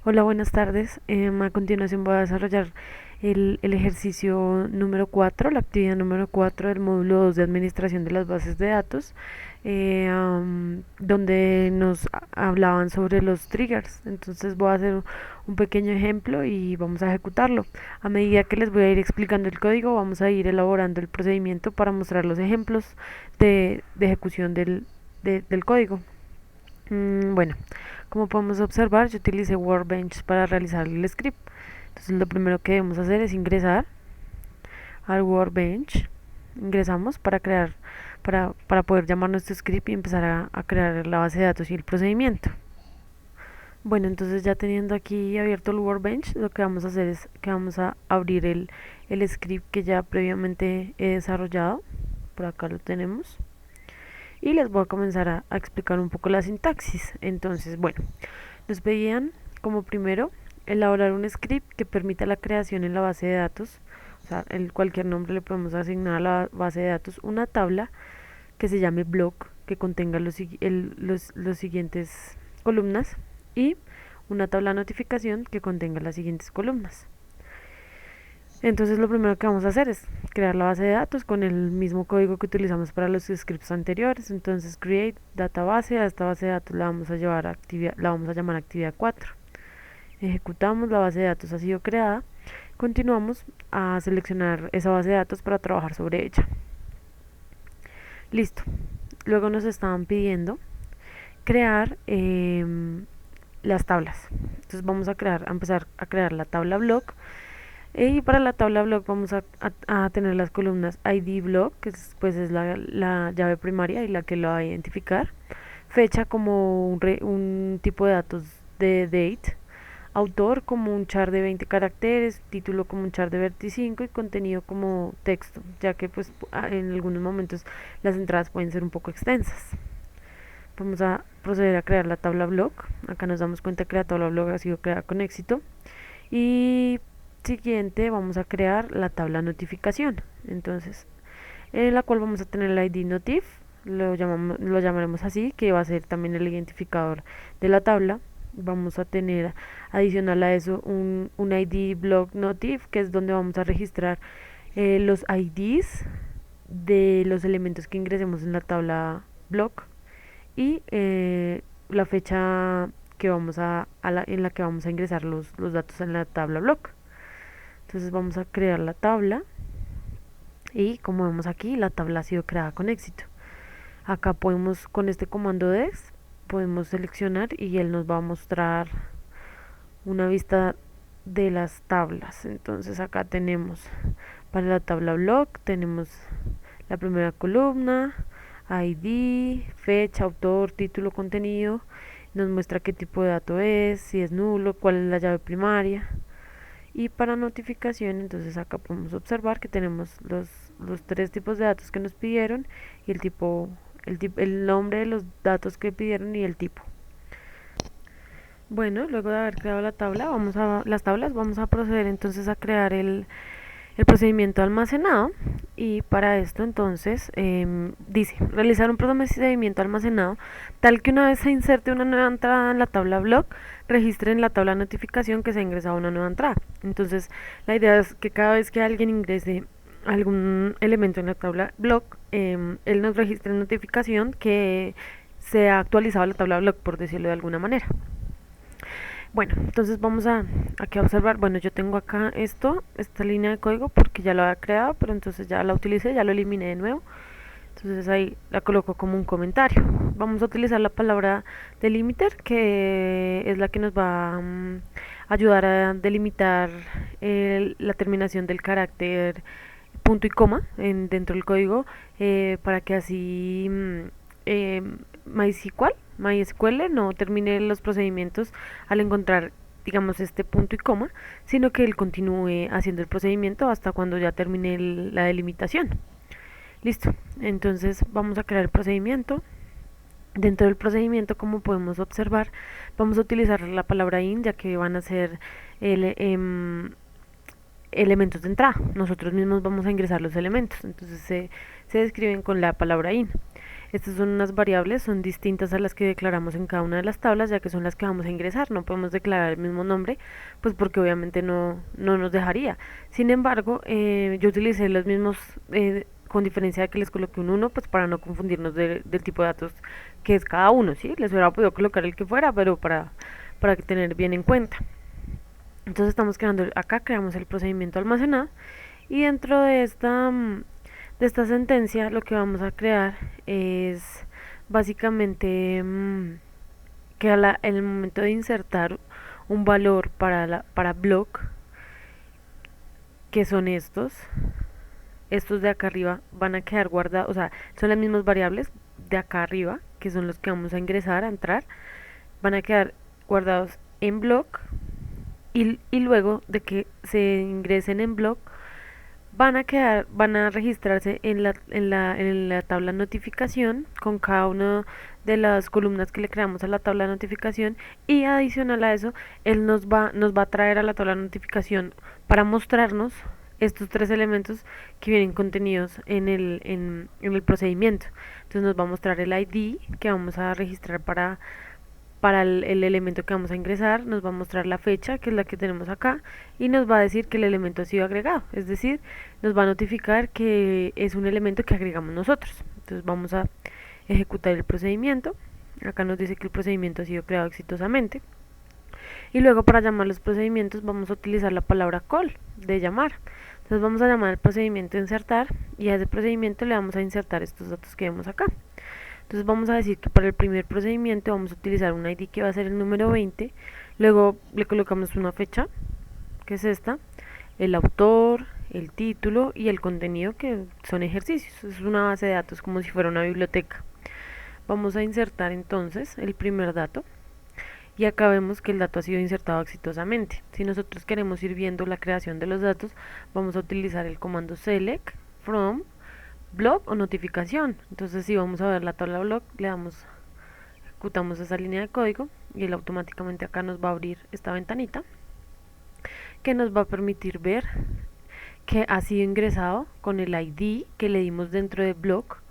Hola, buenas tardes. A continuación voy a desarrollar el ejercicio número 4, la actividad número 4 del módulo 2 de Administración de las Bases de Datos, donde nos hablaban sobre los triggers. Entonces voy a hacer un pequeño ejemplo y vamos a ejecutarlo. A medida que les voy a ir explicando el código, vamos a ir elaborando el procedimiento para mostrar los ejemplos de ejecución del código. Bueno, como podemos observar, yo utilicé Workbench para realizar el script. Entonces lo primero que debemos hacer es ingresar al Workbench. Ingresamos para poder llamar nuestro script y empezar a crear la base de datos y el procedimiento. Bueno, entonces ya teniendo aquí abierto el Workbench, lo que vamos a hacer es que vamos a abrir el script que ya previamente he desarrollado. Por acá lo tenemos. Y les voy a comenzar a explicar un poco la sintaxis. Entonces, bueno, nos pedían como primero elaborar un script que permita la creación en la base de datos, o sea, cualquier nombre le podemos asignar a la base de datos, una tabla que se llame block, que contenga los siguientes columnas, y una tabla de notificación que contenga las siguientes columnas. Entonces lo primero que vamos a hacer es crear la base de datos con el mismo código que utilizamos para los scripts anteriores. Entonces create database, a esta base de datos la vamos a llamar actividad 4. Ejecutamos, la base de datos ha sido creada. Continuamos a seleccionar esa base de datos para trabajar sobre ella. Listo. Luego nos estaban pidiendo crear las tablas. Entonces vamos a empezar a crear la tabla block. Y para la tabla block vamos a tener las columnas ID block, que es la llave primaria y la que lo va a identificar. Fecha como un tipo de datos de date. Autor como un char de 20 caracteres. Título como un char de 25 y contenido como texto, ya que pues en algunos momentos las entradas pueden ser un poco extensas. Vamos a proceder a crear la tabla block. Acá nos damos cuenta que la tabla block ha sido creada con éxito. Y siguiente vamos a crear la tabla notificación, entonces en la cual vamos a tener el ID notif, lo llamaremos así, que va a ser también el identificador de la tabla. Vamos a tener adicional a eso un ID block notif, que es donde vamos a registrar los IDs de los elementos que ingresemos en la tabla block, y la fecha que en la que vamos a ingresar los datos en la tabla block. Entonces vamos a crear la tabla y como vemos aquí, la tabla ha sido creada con éxito. Acá podemos, con este comando des, podemos seleccionar y él nos va a mostrar una vista de las tablas. Entonces acá tenemos para la tabla block, tenemos la primera columna, ID, fecha, autor, título, contenido. Nos muestra qué tipo de dato es, si es nulo, cuál es la llave primaria. Y para notificación, entonces acá podemos observar que tenemos los tres tipos de datos que nos pidieron y el nombre de los datos que pidieron y el tipo. Bueno, luego de haber creado las tablas, vamos a proceder entonces a crear el procedimiento almacenado. Y para esto entonces dice realizar un procedimiento almacenado tal que una vez se inserte una nueva entrada en la tabla block, registre en la tabla notificación que se ha ingresado una nueva entrada. Entonces la idea es que cada vez que alguien ingrese algún elemento en la tabla block, él nos registre en notificación que se ha actualizado la tabla block, por decirlo de alguna manera. Bueno, entonces vamos aquí a observar. Bueno, yo tengo acá esta línea de código porque ya lo había creado, pero entonces ya la utilicé, ya lo eliminé de nuevo. Entonces ahí la coloco como un comentario. Vamos a utilizar la palabra delimiter, que es la que nos va a ayudar a delimitar la terminación del carácter punto y coma dentro del código, para que así eh, MySQL no termine los procedimientos al encontrar, digamos, este punto y coma, sino que él continúe haciendo el procedimiento hasta cuando ya termine la delimitación. Listo, entonces vamos a crear el procedimiento. Dentro del procedimiento, como podemos observar, vamos a utilizar la palabra in, ya que van a ser elementos de entrada. Nosotros mismos vamos a ingresar los elementos, entonces se describen con la palabra in. Estas son unas variables, son distintas a las que declaramos en cada una de las tablas, ya que son las que vamos a ingresar. No podemos declarar el mismo nombre, pues porque obviamente no nos dejaría. Sin embargo, yo utilicé los mismos, con diferencia de que les coloqué un 1, pues para no confundirnos del tipo de datos que es cada uno, ¿sí? Les hubiera podido colocar el que fuera, pero para tener bien en cuenta. Entonces estamos creando, acá creamos el procedimiento almacenado, y dentro de esta sentencia lo que vamos a crear es básicamente que en el momento de insertar un valor para block, que son estos de acá arriba van a quedar guardados, o sea, son las mismas variables de acá arriba, que son los que vamos a ingresar, a entrar, van a quedar guardados en block, y luego de que se ingresen en block, van a registrarse en la tabla notificación con cada una de las columnas que le creamos a la tabla de notificación, y adicional a eso, él nos va a traer a la tabla de notificación para mostrarnos estos tres elementos que vienen contenidos en el procedimiento. Entonces nos va a mostrar el ID que vamos a registrar para el elemento que vamos a ingresar, nos va a mostrar la fecha, que es la que tenemos acá, y nos va a decir que el elemento ha sido agregado, es decir, nos va a notificar que es un elemento que agregamos nosotros. Entonces vamos a ejecutar el procedimiento. Acá nos dice que el procedimiento ha sido creado exitosamente. Y luego, para llamar los procedimientos, vamos a utilizar la palabra call, de llamar. Entonces vamos a llamar al procedimiento insertar, y a ese procedimiento le vamos a insertar estos datos que vemos acá. Entonces vamos a decir que para el primer procedimiento vamos a utilizar un ID que va a ser el número 20, luego le colocamos una fecha, que es esta, el autor, el título y el contenido, que son ejercicios. Es una base de datos como si fuera una biblioteca. Vamos a insertar entonces el primer dato, y acá vemos que el dato ha sido insertado exitosamente. Si nosotros queremos ir viendo la creación de los datos, vamos a utilizar el comando select from block o notificación. Entonces, si vamos a ver la tabla block, ejecutamos esa línea de código, y él automáticamente acá nos va a abrir esta ventanita que nos va a permitir ver que ha sido ingresado con el ID que le dimos dentro de block,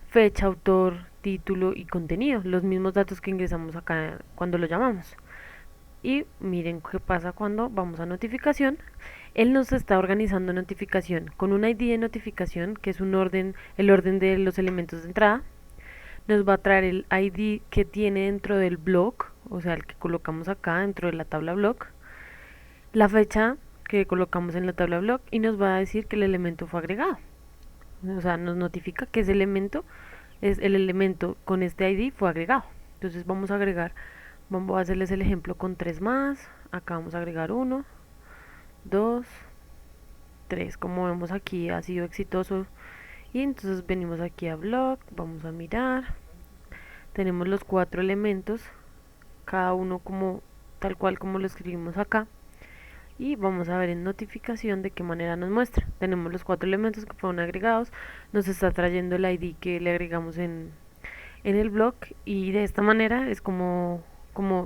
fecha, autor, título y contenido, los mismos datos que ingresamos acá cuando lo llamamos. Y miren qué pasa cuando vamos a notificación. Él nos está organizando notificación con un ID de notificación, que es un orden, el orden de los elementos de entrada. Nos va a traer el ID que tiene dentro del block, o sea, el que colocamos acá dentro de la tabla block, la fecha que colocamos en la tabla block, y nos va a decir que el elemento fue agregado. O sea, nos notifica que ese elemento es el elemento con este ID fue agregado. Entonces vamos a agregar, vamos a hacerles el ejemplo con 3 más. Acá vamos a agregar 1, 2, 3. Como vemos aquí ha sido exitoso, y entonces venimos aquí a blog, vamos a mirar, tenemos los 4 elementos, cada uno como tal cual como lo escribimos acá, y vamos a ver en notificación de qué manera nos muestra. Tenemos los 4 elementos que fueron agregados, nos está trayendo el ID que le agregamos en el blog, y de esta manera es como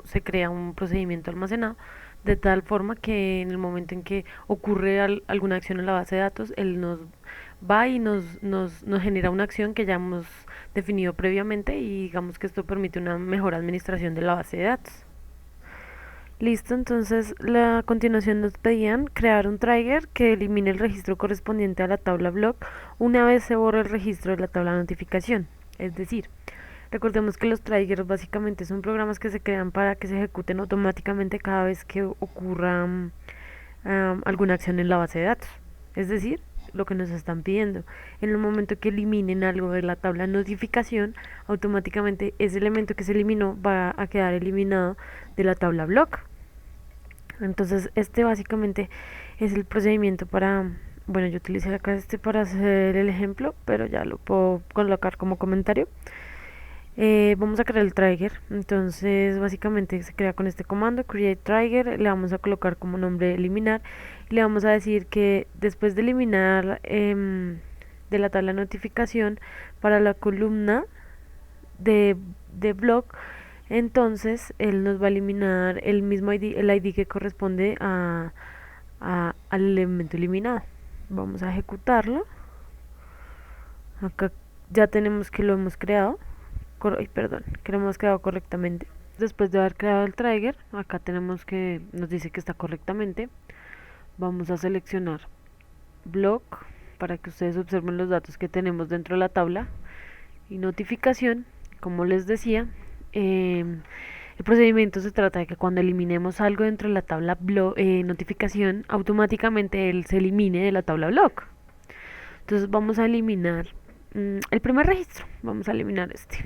se crea un procedimiento almacenado, de tal forma que en el momento en que ocurre alguna acción en la base de datos, él nos va y nos genera una acción que ya hemos definido previamente, y digamos que esto permite una mejor administración de la base de datos. Listo, entonces a continuación nos pedían crear un trigger que elimine el registro correspondiente a la tabla block una vez se borre el registro de la tabla de notificación. Es decir, recordemos que los triggers básicamente son programas que se crean para que se ejecuten automáticamente cada vez que ocurra alguna acción en la base de datos. Es decir, lo que nos están pidiendo. En el momento que eliminen algo de la tabla de notificación, automáticamente ese elemento que se eliminó va a quedar eliminado de la tabla block. Entonces este básicamente es el procedimiento para, bueno, yo utilicé acá este para hacer el ejemplo, pero ya lo puedo colocar como comentario. Vamos a crear el trigger. Entonces básicamente se crea con este comando create trigger, le vamos a colocar como nombre eliminar, y le vamos a decir que después de eliminar de la tabla de notificación para la columna de blog, entonces él nos va a eliminar el mismo ID, el ID que corresponde al elemento eliminado. Vamos a ejecutarlo. Acá Ya tenemos que lo hemos creado, perdón, que lo hemos creado correctamente. Después de haber creado el trigger, acá tenemos que nos dice que está correctamente. Vamos a seleccionar block para que ustedes observen los datos que tenemos dentro de la tabla y notificación. Como les decía, el procedimiento se trata de que cuando eliminemos algo dentro de la tabla notificación, automáticamente él se elimine de la tabla block. Entonces vamos a eliminar el primer registro, vamos a eliminar este.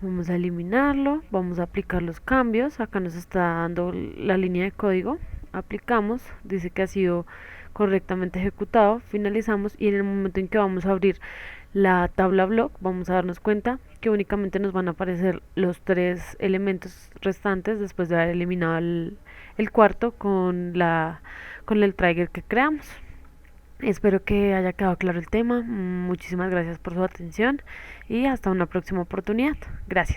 Vamos a eliminarlo, vamos a aplicar los cambios. Acá nos está dando la línea de código. Aplicamos, dice que ha sido correctamente ejecutado. Finalizamos y en el momento en que vamos a abrir la tabla block, vamos a darnos cuenta que únicamente nos van a aparecer los 3 elementos restantes después de haber eliminado el cuarto con el trigger que creamos. Espero que haya quedado claro el tema. Muchísimas gracias por su atención y hasta una próxima oportunidad. Gracias.